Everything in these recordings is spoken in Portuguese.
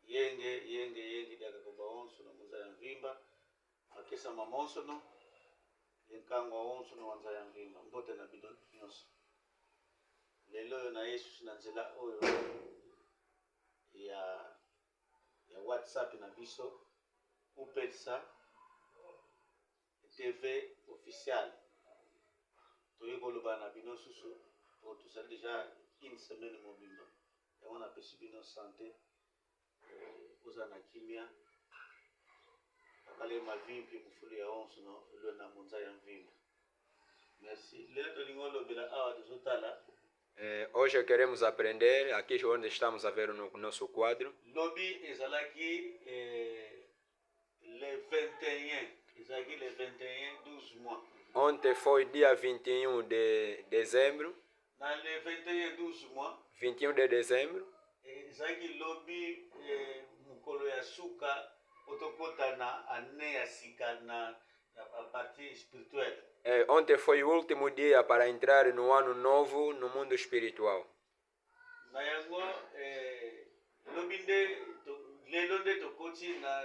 yenge daga kuba onso no munza ya mvimba akesa mamonso no yenkangwa onso no wanza ya mvimba mbote na bidon nyonso lelo na Yesu na nzela oyo ya WhatsApp na biso upetsa TV officiel toyekoloba na bino susu po tosali déjà une semaine mobimba yango napesi bino santé oza na kimia akale mavimbi mufulu ya onso no elo na munza ya mvimba. Merci. Lelo tolingo lobela awa tozotala. Hoje queremos aprender aqui onde estamos a ver no nosso quadro. Lobi ezalaki le 21 ezalaki le 21 12 mois. Ontem foi dia 21 de dezembro. Na le 21 12 mois. 21 de dezembro. Ezalaki lobi mukolo ya suka otokota na ane ya sika na a partie spirituelle. Ontem foi o último dia para entrar no ano novo no mundo espiritual. Na yango lobi nde lelo nde tokoti na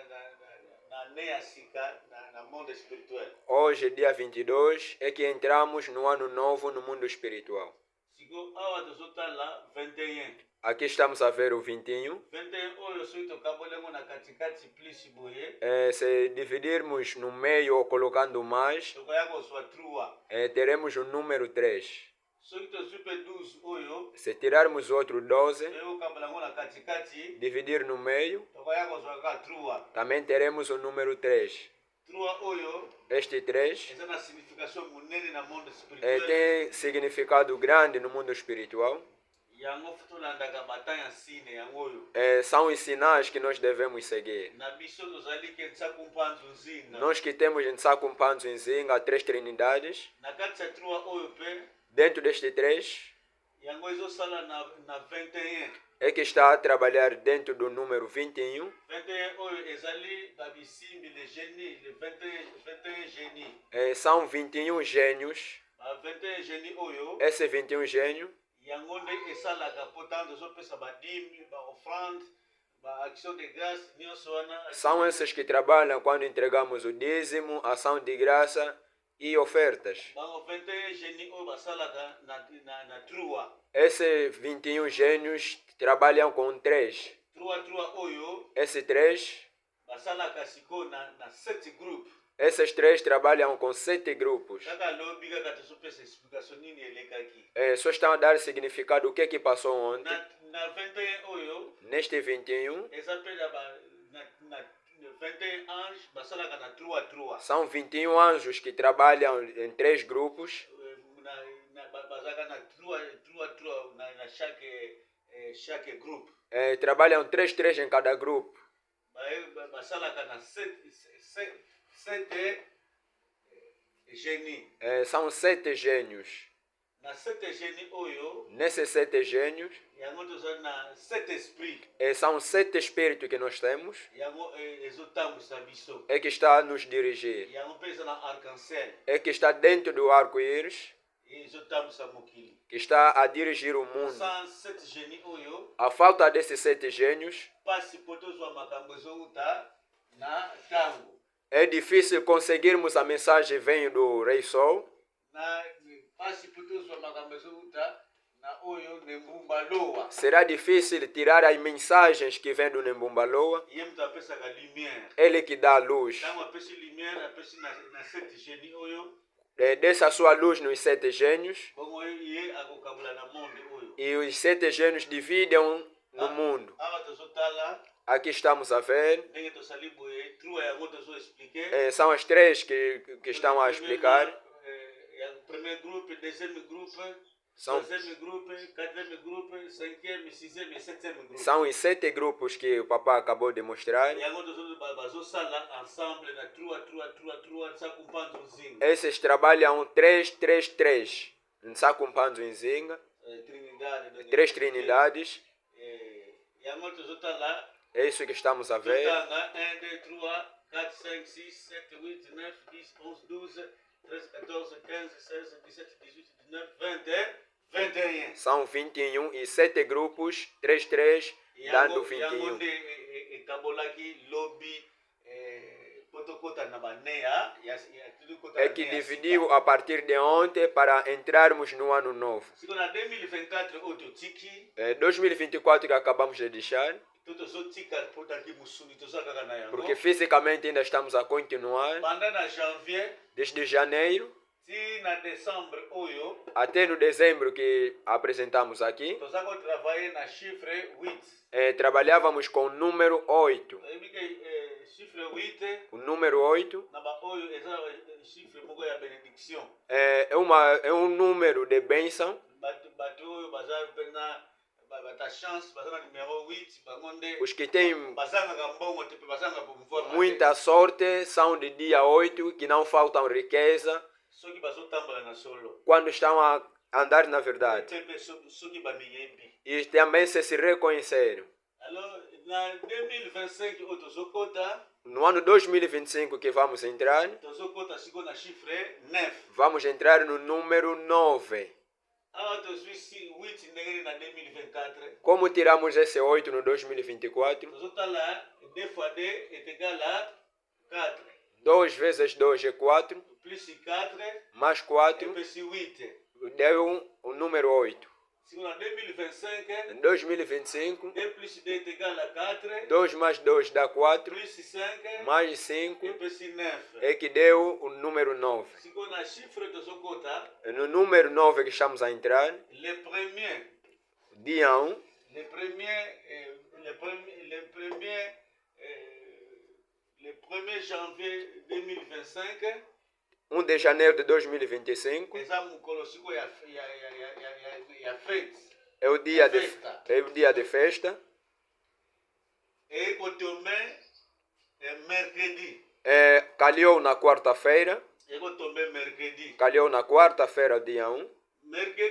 ane ya sika na mundo espirituel. Hoje, dia 22, é que entramos no ano novo no mundo espiritual. Sigo awa tozotala 21. Aqui estamos a ver o 21. 21 oyo soki tokabolengo na katikati plus boye. Se dividirmos no meio ou colocando mais, tokoya kozwa 3. Teremos o número 3. Soki tozwi pe 12 oyo. Se tirarmos outro 12, tokokabolengo na katikati. dividir no meio, tokoya kozwa ka 3. também teremos o número 3. 3 oyo. Este 3 eza na significação munene na mundo espiritual. Tem significado grande no mundo espiritual. São os sinais que nós devemos seguir. Nós que temos em Nsakumpanzu Nzinga 3 trindades. Dentro deste 3 é que está a trabalhar dentro do número 21. São 21 gênios. Esse 21 gênio são esses que trabalham quando entregamos o dízimo, ação de graça e ofertas. Esses 21 gênios trabalham com 3. Esse 3, esses 3 trabalham com 7 grupos. Só estão a dar significado o que passou ontem. Neste 21, são 21 anjos que trabalham em 3 grupos. Trabalham 3 em cada grupo. São 7 gênios. Nesses 7 gênios, são 7 espíritos que nós temos. É que está a nos dirigir. É que está dentro do arco-íris. Que está a dirigir o mundo. A falta desses 7 gênios, é difícil conseguirmos a mensagem vem do Rei Sol. Será difícil tirar as mensagens que vêm do Nembumbaloa. Ele que dá a luz. Dessa sua luz nos 7 gênios. E os 7 gênios dividem no mundo. Aqui estamos a ver. São as 3 que estão a explicar. Primeiro grupo, décimo grupo, deuxième grupo, quatrième grupo, cinquième, sixième e septième grupo. São os 7 grupos que o papai acabou de mostrar. Esses trabalham 3 Nsakumpanzu Nzinga. 3 trindades. É isso que estamos a ver. 1, 2, 3, 4, 5, 6, 7, 8, 9, 10, 11, 12, 13, 14, 15, 16, 17, 18, 19, 20, 21. São 21 e 7 grupos, 3, dando 21. é que dividiu a partir de ontem para entrarmos no ano novo. 2024 que acabamos de deixar, porque fisicamente ainda estamos a continuar, desde janeiro até no dezembro que apresentamos aqui, trabalhávamos com o número 8. O número 8 é um número de bênção. Os que têm muita sorte são de dia 8, que não faltam riqueza quando estão a andar na verdade. E também se reconheceram. No ano 2025 que vamos entrar, vamos entrar no número 9. Como tiramos esse 8 no 2024? 2 vezes 2 é 4. Mais 4 deu o número 8. Em 2025, 2 mais 2 dá 4, mais 5 é que deu o número 9. No número 9 que estamos a entrar, dia 1, le 1er janvier 2025, 1 de janeiro de 2025, é o dia de festa. Calhou na quarta-feira. Calhou na quarta-feira, dia 1.